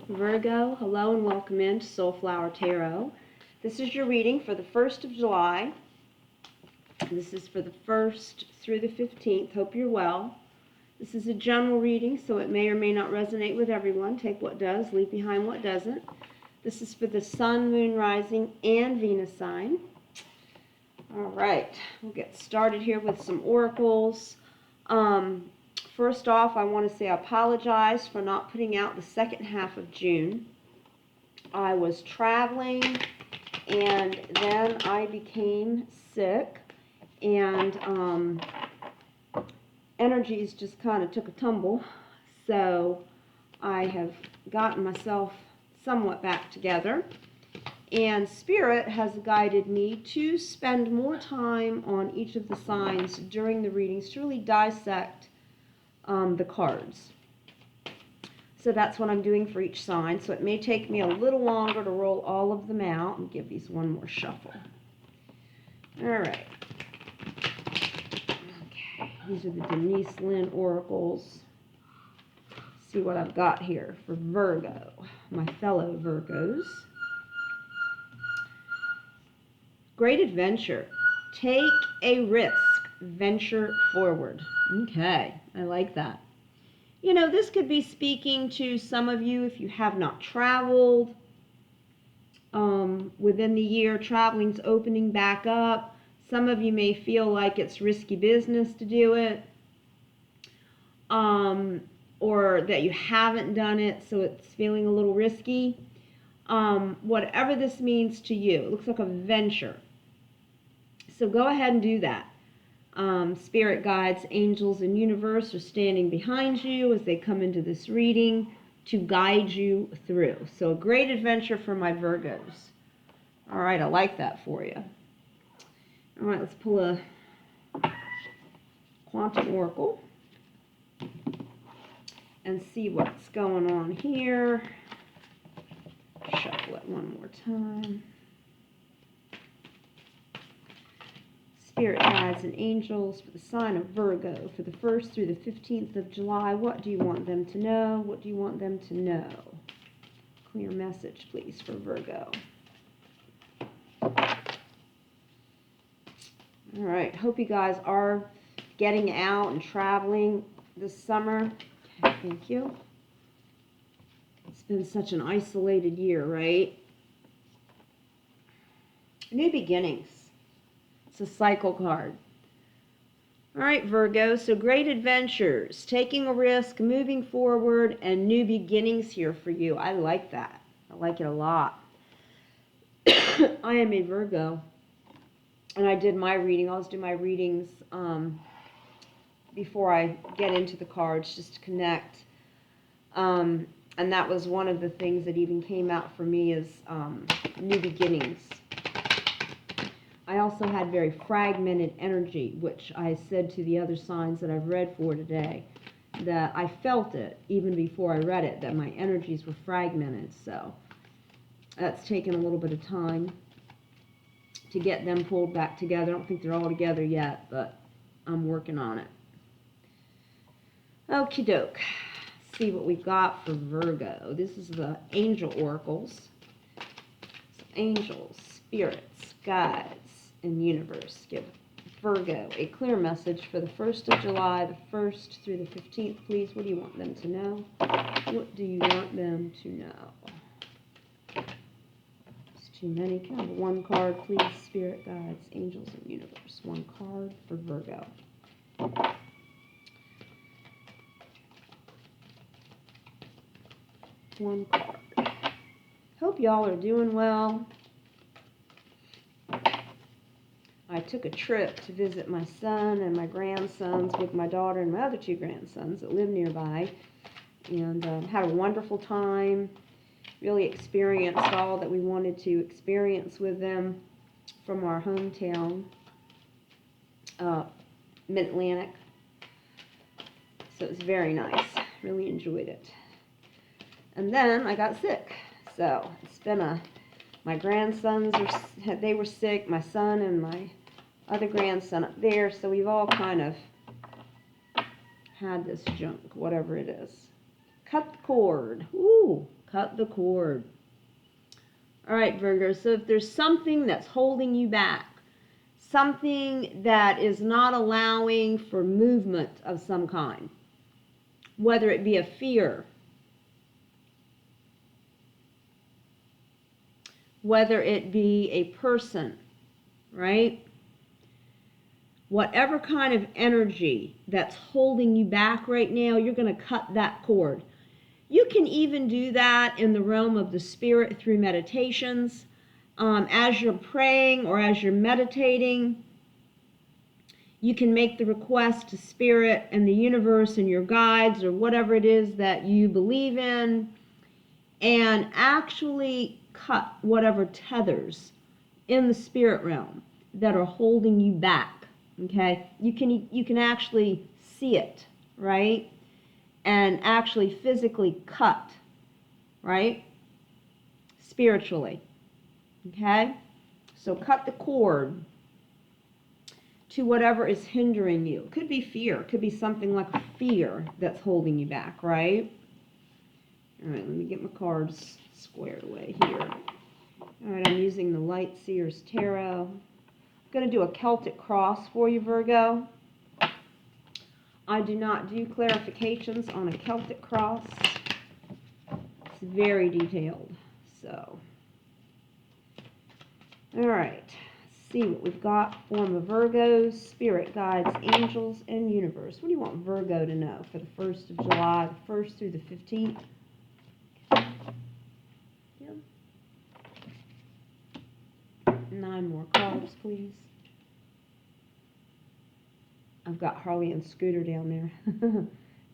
Virgo, hello and welcome into Soulflower Tarot. This is your reading for the 1st of July. This is for the 1st through the 15th. Hope you're well. This is a general reading, so it may or may not resonate with everyone. Take what does, leave behind what doesn't. This is for the Sun, Moon, Rising, and Venus sign. All right, we'll get started here with some oracles. First off, I want to say I apologize for not putting out the second half of June. I was traveling, and then I became sick, and energies just kind of took a tumble. So I have gotten myself somewhat back together, and Spirit has guided me to spend more time on each of the signs during the readings to really dissect the cards. So that's what I'm doing for each sign. So it may take me a little longer to roll all of them out and give these one more shuffle. All right. Okay, these are the Denise Lynn oracles. See what I've got here for Virgo, my fellow Virgos. Great adventure. Take a risk. Venture forward. Okay, I like that. You know, this could be speaking to some of you if you have not traveled within the year. Traveling's opening back up. Some of you may feel like it's risky business to do it, or that you haven't done it, so it's feeling a little risky. Whatever this means to you, it looks like a venture. So go ahead and do that. Spirit guides, angels, and universe are standing behind you as they come into this reading to guide you through. So a great adventure for my Virgos. All right, I like that for you. All right, let's pull a Quantum Oracle and see what's going on here. Shuffle it one more time. Spirit guides and angels for the sign of Virgo for the 1st through the 15th of July. What do you want them to know? What do you want them to know? Clear message, please, for Virgo. All right. Hope you guys are getting out and traveling this summer. Okay, thank you. It's been such an isolated year, right? New beginnings. It's a cycle card. All right, Virgo, so great adventures, taking a risk, moving forward, and new beginnings here for you. I like that. I like it a lot. I am a Virgo, and I did my reading. I always do my readings before I get into the cards just to connect. And that was one of the things that even came out for me is new beginnings. I also had very fragmented energy, which I said to the other signs that I've read for today, that I felt it even before I read it, that my energies were fragmented. So that's taken a little bit of time to get them pulled back together. I don't think they're all together yet, but I'm working on it. Okie doke. See what we've got for Virgo. This is the angel oracles. So angels, spirits, guides, and universe give Virgo a clear message for the 1st of July, the 1st through the 15th, please. What do you want them to know? What do you want them to know? It's too many. Can I have one card, please? Spirit, guides, angels, and universe. One card for Virgo. One card. Hope y'all are doing well. I took a trip to visit my son and my grandsons with my daughter and my other 2 grandsons that live nearby, and had a wonderful time. Really experienced all that we wanted to experience with them from our hometown, Mid-Atlantic. So it was very nice. Really enjoyed it. And then I got sick. So it's been my grandsons, they were sick, my son and my other grandson up there, so we've all kind of had this junk, whatever it is. Cut the cord. Ooh, Cut the cord. All right, Virgo, so if there's something that's holding you back, something that is not allowing for movement of some kind, whether it be a fear, whether it be a person, right? Whatever kind of energy that's holding you back right now, you're going to cut that cord. You can even do that in the realm of the spirit through meditations. As you're praying or as you're meditating, you can make the request to spirit and the universe and your guides or whatever it is that you believe in, and actually cut whatever tethers in the spirit realm that are holding you back. Okay? You can actually see it, right? And actually physically cut, right? Spiritually. Okay? So cut the cord to whatever is hindering you. It could be fear. It could be something like a fear that's holding you back, right? All right, let me get my cards squared away here. All right, I'm using the Light Seers Tarot. I'm going to do a Celtic cross for you, Virgo. I do not do clarifications on a Celtic cross. It's very detailed. So, all right. Let's see what we've got for my Virgos, spirit guides, angels, and universe. What do you want Virgo to know for the 1st of July, the 1st through the 15th? Yeah. 9 more cards, please. I've got Harley and Scooter down there.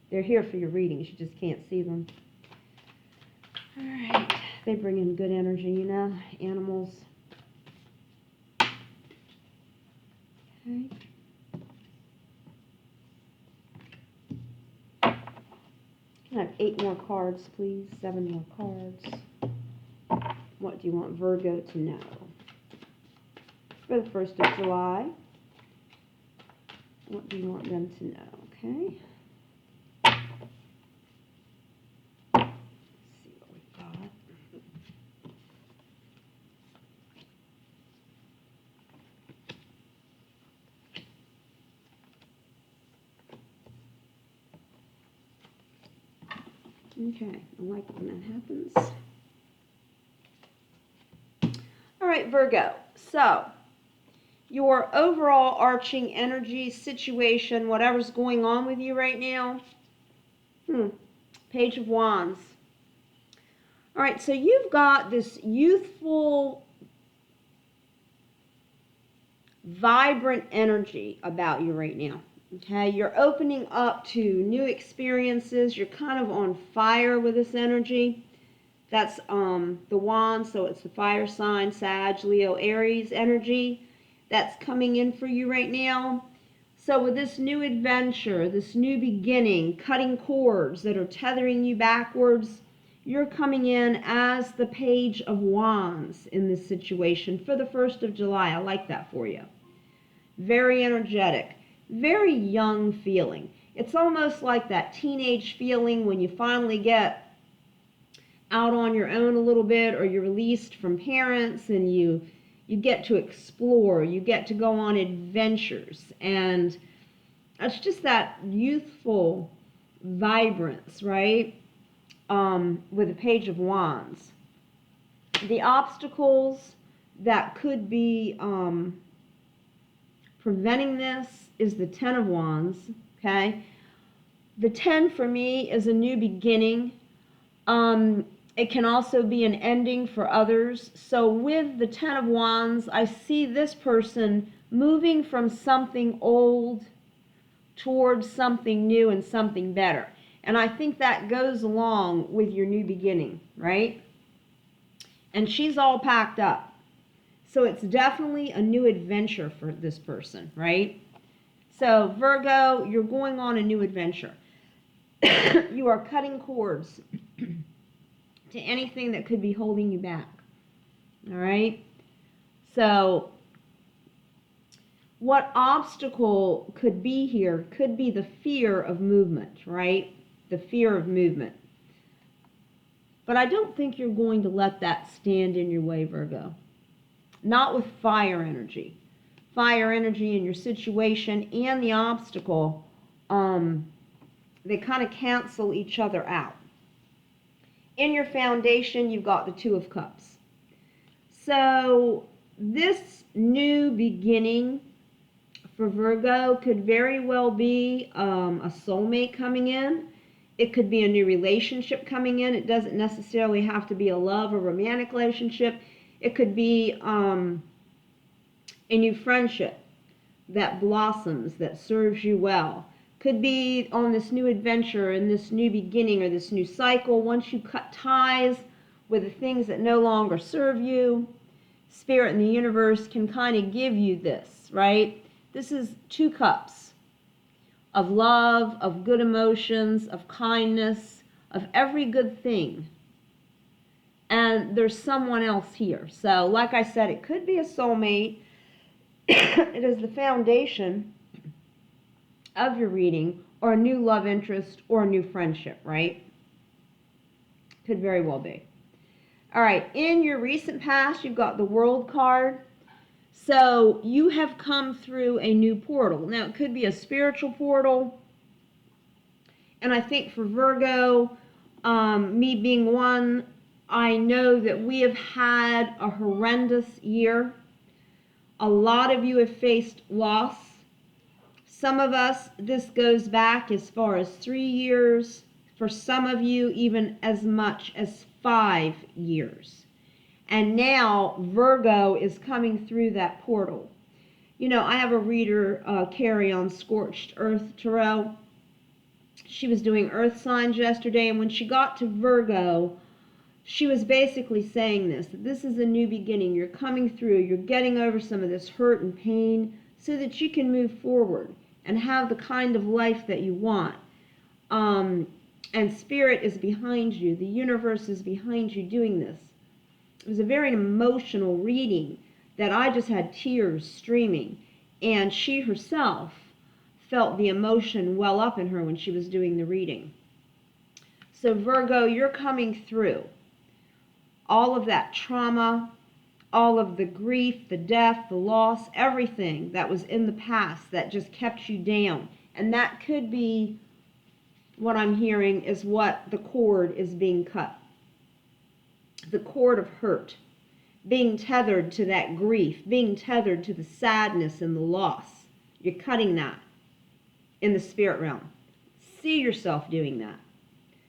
They're here for your readings. You just can't see them. All right. They bring in good energy, you know, animals. Okay. Can I have 8 more cards, please? 7 more cards. What do you want Virgo to know for the 1st of July? What do you want them to know? Okay. Let's see what we've got. Okay, I like when that happens. All right, Virgo. So, your overall arching energy situation, whatever's going on with you right now. Page of Wands. All right, so you've got this youthful, vibrant energy about you right now. Okay, you're opening up to new experiences. You're kind of on fire with this energy. That's the Wand, so it's the fire sign, Sag, Leo, Aries energy that's coming in for you right now. So with this new adventure, this new beginning, cutting cords that are tethering you backwards, you're coming in as the Page of Wands in this situation for the 1st of July. I like that for you. Very energetic, very young feeling. It's almost like that teenage feeling when you finally get out on your own a little bit, or you're released from parents and you get to explore, you get to go on adventures, and it's just that youthful vibrance, right? With the Page of Wands. The obstacles that could be preventing this is the 10 of Wands, okay? The 10 for me is a new beginning. It can also be an ending for others. So with the 10 of Wands, I see this person moving from something old towards something new and something better. And I think that goes along with your new beginning, right? And she's all packed up. So it's definitely a new adventure for this person, right? So Virgo, you're going on a new adventure. You are cutting cords to anything that could be holding you back. All right? So what obstacle could be here could be the fear of movement, right? The fear of movement. But I don't think you're going to let that stand in your way, Virgo. Not with fire energy. Fire energy in your situation and the obstacle, they kind of cancel each other out. In your foundation, you've got the Two of Cups. So this new beginning for Virgo could very well be a soulmate coming in. It could be a new relationship coming in. It doesn't necessarily have to be a love or romantic relationship. It could be a new friendship that blossoms, that serves you well. Could be on this new adventure and this new beginning or this new cycle. Once you cut ties with the things that no longer serve you, Spirit and the universe can kind of give you this, right? This is 2 cups of love, of good emotions, of kindness, of every good thing. And there's someone else here. So, like I said, it could be a soulmate. It is the foundation of your reading, or a new love interest, or a new friendship, right? Could very well be. All right, in your recent past, you've got the World card. So you have come through a new portal. Now, it could be a spiritual portal. And I think for Virgo, me being one, I know that we have had a horrendous year. A lot of you have faced loss. Some of us, this goes back as far as 3 years. For some of you, even as much as 5 years. And now Virgo is coming through that portal. You know, I have a reader, Carrie, on Scorched Earth Tarot. She was doing earth signs yesterday, and when she got to Virgo, she was basically saying this, that this is a new beginning. You're coming through. You're getting over some of this hurt and pain so that you can move forward and have the kind of life that you want. And Spirit is behind you. The universe is behind you doing this. It was a very emotional reading that I just had tears streaming. And she herself felt the emotion well up in her when she was doing the reading. So Virgo, you're coming through all of that trauma, all of the grief, the death, the loss, everything that was in the past that just kept you down. And that could be, what I'm hearing, is what the cord is being cut. The cord of hurt, being tethered to that grief, being tethered to the sadness and the loss. You're cutting that in the spirit realm. See yourself doing that.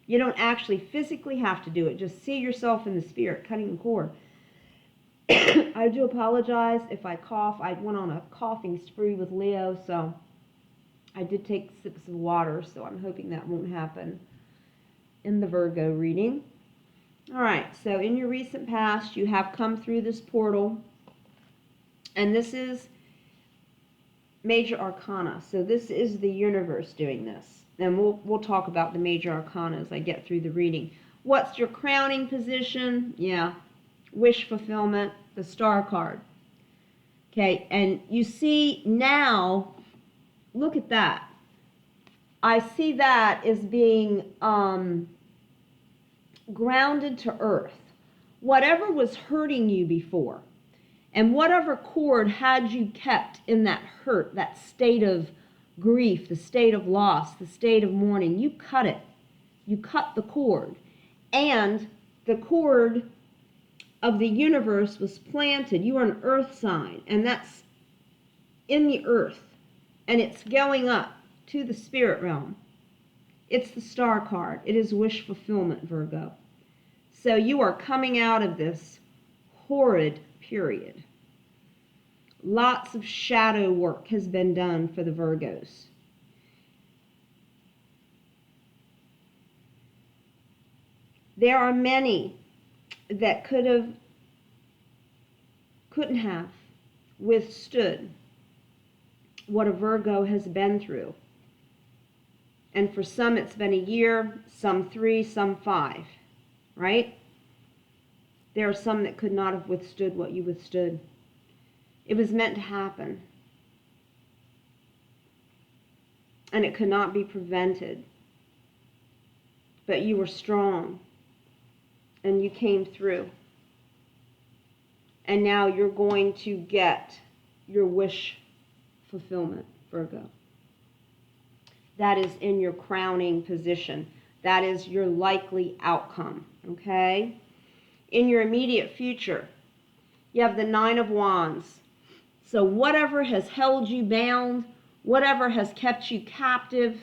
You don't actually physically have to do it. Just see yourself in the spirit, cutting the cord. I do apologize if I cough. I went on a coughing spree with Leo, so I did take sips of water, so I'm hoping that won't happen in the Virgo reading. All right, so in your recent past, you have come through this portal, and this is major arcana. So this is the universe doing this. And we'll talk about the major arcana as I get through the reading. What's your crowning position? Yeah, wish fulfillment, the Star card. Okay, and you see now, look at that. I see that as being grounded to earth. Whatever was hurting you before, and whatever cord had you kept in that hurt, that state of grief, the state of loss, the state of mourning, you cut it. You cut the cord. And the cord of the universe was planted. You are an earth sign, and that's in the earth, and it's going up to the spirit realm. It's the Star card. It is wish fulfillment, Virgo. So you are coming out of this horrid period. Lots of shadow work has been done for the Virgos. There are many that couldn't have withstood what a Virgo has been through. And for some it's been a year, some 3, some 5, right? There are some that could not have withstood what you withstood. It was meant to happen. And it could not be prevented. But you were strong. and you came through. And now you're going to get your wish fulfillment, Virgo. That is in your crowning position. That is your likely outcome, okay? In your immediate future, you have the Nine of Wands. So whatever has held you bound, whatever has kept you captive,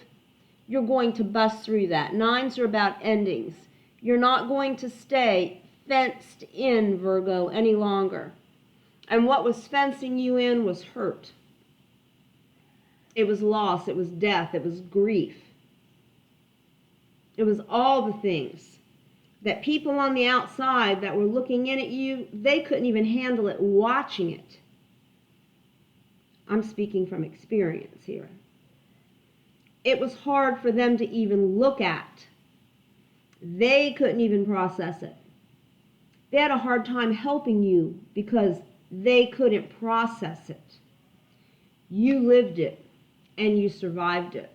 you're going to bust through that. Nines are about endings. You're not going to stay fenced in, Virgo, any longer. And what was fencing you in was hurt. It was loss, it was death, it was grief. It was all the things that people on the outside that were looking in at you, they couldn't even handle it watching it. I'm speaking from experience here. It was hard for them to even look at. They couldn't even process it. They had a hard time helping you because they couldn't process it. You lived it and you survived it.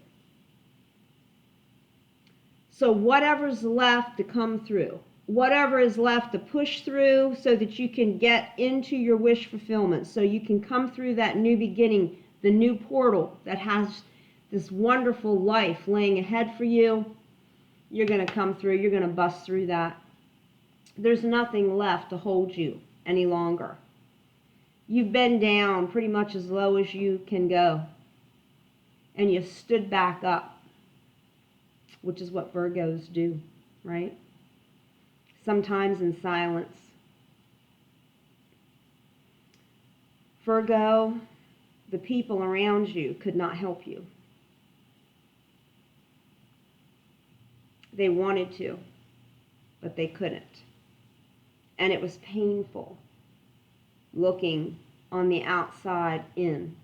So whatever's left to come through, whatever is left to push through so that you can get into your wish fulfillment, so you can come through that new beginning, the new portal that has this wonderful life laying ahead for you, you're going to come through, you're going to bust through that. There's nothing left to hold you any longer. You've been down pretty much as low as you can go, and you stood back up, which is what Virgos do, right? Sometimes in silence. Virgo, the people around you could not help you. They wanted to, but they couldn't. And it was painful looking on the outside in.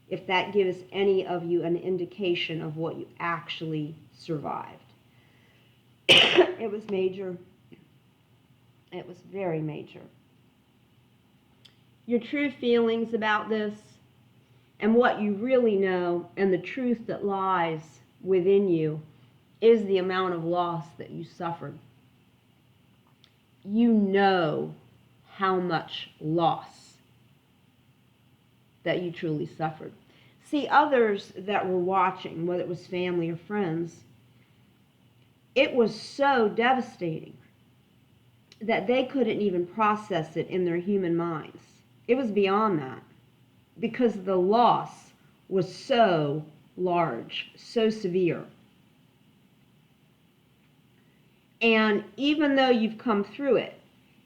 If that gives any of you an indication of what you actually survived. It was major. It was very major. Your true feelings about this and what you really know and the truth that lies within you is the amount of loss that you suffered. You know how much loss that you truly suffered. See, others that were watching, whether it was family or friends, it was so devastating that they couldn't even process it in their human minds. It was beyond that because the loss was so large, so severe. And even though you've come through it,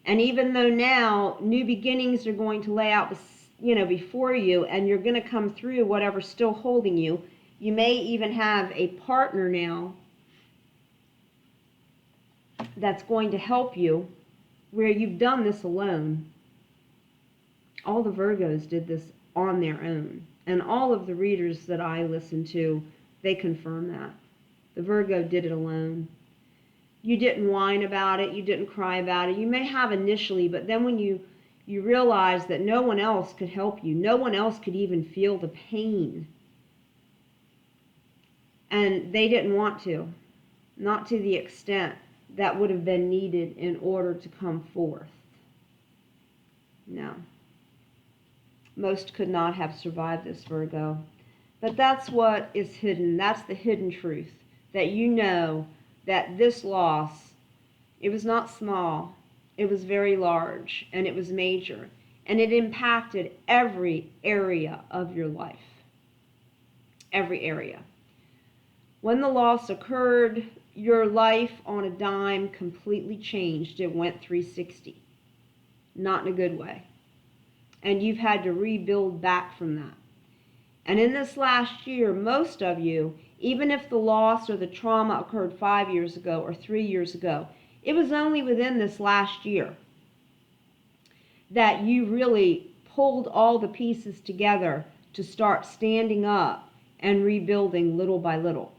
and even though now new beginnings are going to lay out before you, and you're going to come through whatever's still holding you, you may even have a partner now that's going to help you where you've done this alone. All the Virgos did this on their own. And all of the readers that I listen to, they confirm that. The Virgo did it alone. You didn't whine about it. You didn't cry about it. You may have initially, but then when you realize that no one else could help you, no one else could even feel the pain. And they didn't want to, not to the extent that would have been needed in order to come forth. No. Most could not have survived this, Virgo. But that's what is hidden. That's the hidden truth. That you know that this loss, it was not small. It was very large, and it was major. And it impacted every area of your life. Every area. When the loss occurred, your life on a dime completely changed. It went 360. Not in a good way. And you've had to rebuild back from that. And in this last year, most of you, even if the loss or the trauma occurred 5 years ago or 3 years ago, it was only within this last year that you really pulled all the pieces together to start standing up and rebuilding little by little.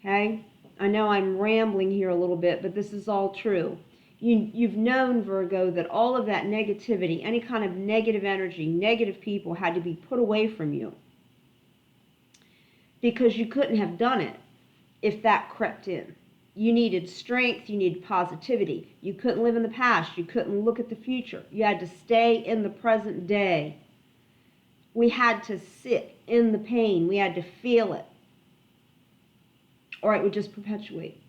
Okay? I know I'm rambling here a little bit, but this is all true. You've known, Virgo, that all of that negativity, any kind of negative energy, negative people had to be put away from you. Because you couldn't have done it if that crept in. You needed strength. You needed positivity. You couldn't live in the past. You couldn't look at the future. You had to stay in the present day. We had to sit in the pain. We had to feel it, or it would just perpetuate.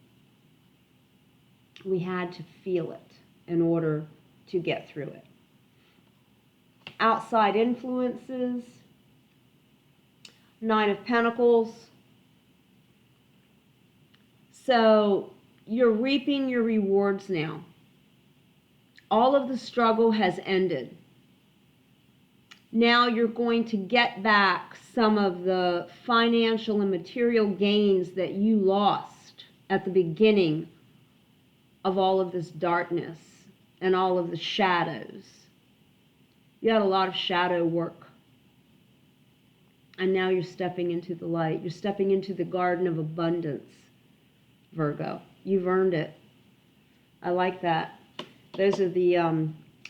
We had to feel it in order to get through it. Outside influences, 9 of Pentacles. So you're reaping your rewards now. All of the struggle has ended. Now you're going to get back some of the financial and material gains that you lost at the beginning of all of this darkness and all of the shadows. You had a lot of shadow work. And now you're stepping into the light. You're stepping into the garden of abundance, Virgo. You've earned it. I like that. Those are the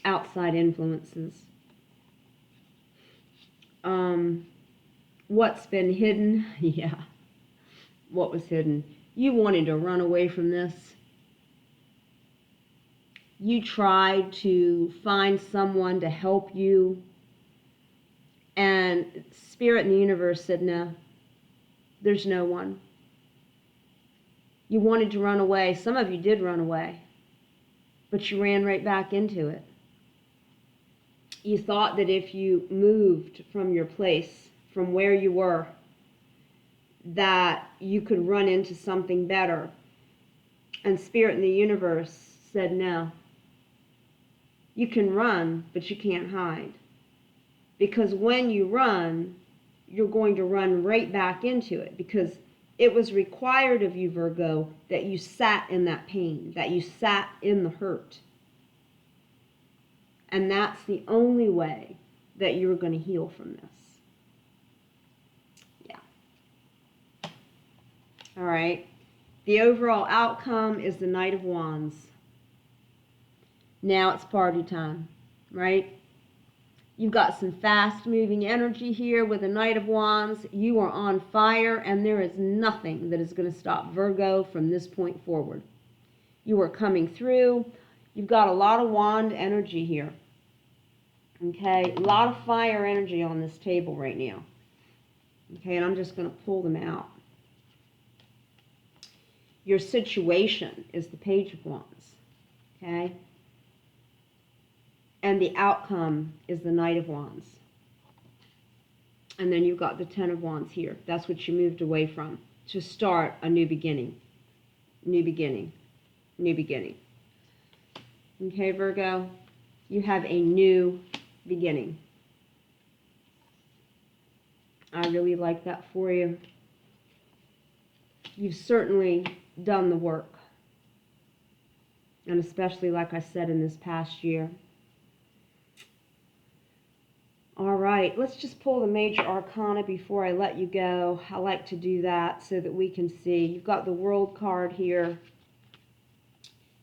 outside influences. What's been hidden? Yeah. What was hidden? You wanted to run away from this. You tried to find someone to help you. And Spirit in the universe said, no, there's no one. You wanted to run away. Some of you did run away, but you ran right back into it. You thought that if you moved from your place, from where you were, that you could run into something better. And Spirit in the universe said, no. You can run, but you can't hide. Because when you run, you're going to run right back into it. Because it was required of you, Virgo, that you sat in that pain, that you sat in the hurt. And that's the only way that you're going to heal from this. Yeah. All right. The overall outcome is the Knight of Wands. Now it's party time, right? You've got some fast-moving energy here with the Knight of Wands. You are on fire, and there is nothing that is going to stop Virgo from this point forward. You are coming through. You've got a lot of wand energy here. Okay, a lot of fire energy on this table right now. Okay, and I'm just going to pull them out. Your situation is the Page of Wands. Okay? And the outcome is the Knight of Wands. And then you've got the Ten of Wands here. That's what you moved away from, to start a new beginning. New beginning. New beginning. Okay, Virgo? You have a new beginning. I really like that for you. You've certainly done the work. And especially, like I said, in this past year. All right, let's just pull the major arcana before I let you go. I like to do that so that we can see. You've got the World card here.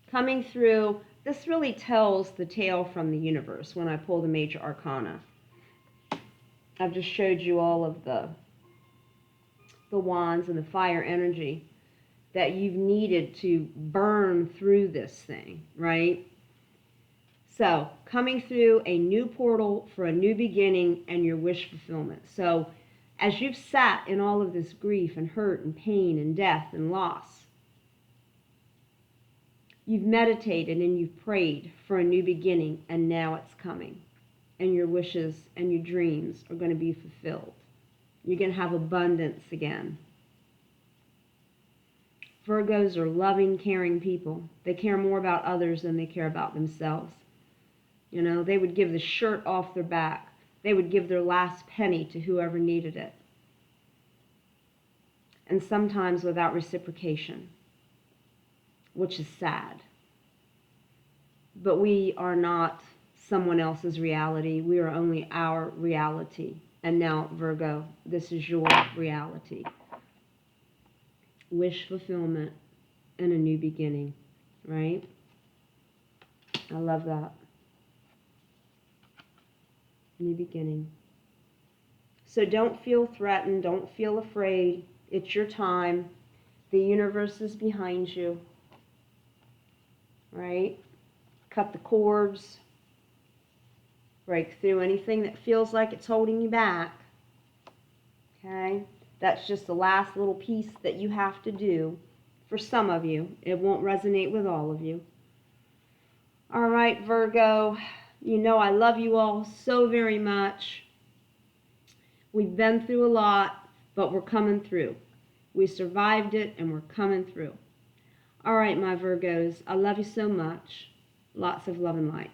Coming through, this really tells the tale from the universe when I pull the major arcana. I've just showed you all of the wands and the fire energy that you've needed to burn through this thing, right? So, coming through a new portal for a new beginning and your wish fulfillment. So, as you've sat in all of this grief and hurt and pain and death and loss, you've meditated and you've prayed for a new beginning, and now it's coming. And your wishes and your dreams are going to be fulfilled. You're going to have abundance again. Virgos are loving, caring people. They care more about others than they care about themselves. You know, they would give the shirt off their back. They would give their last penny to whoever needed it. And sometimes without reciprocation, which is sad. But we are not someone else's reality. We are only our reality. And now, Virgo, this is your reality. Wish fulfillment and a new beginning, right? I love that. New beginning. So don't feel threatened. Don't feel afraid. It's your time. The universe is behind you, right? Cut the cords, break through anything that feels like it's holding you back, okay? That's just the last little piece that you have to do for some of you. It won't resonate with all of you. All right, Virgo, you know I love you all so very much. We've been through a lot, but we're coming through. We survived it, and we're coming through. All right, my Virgos, I love you so much. Lots of love and light.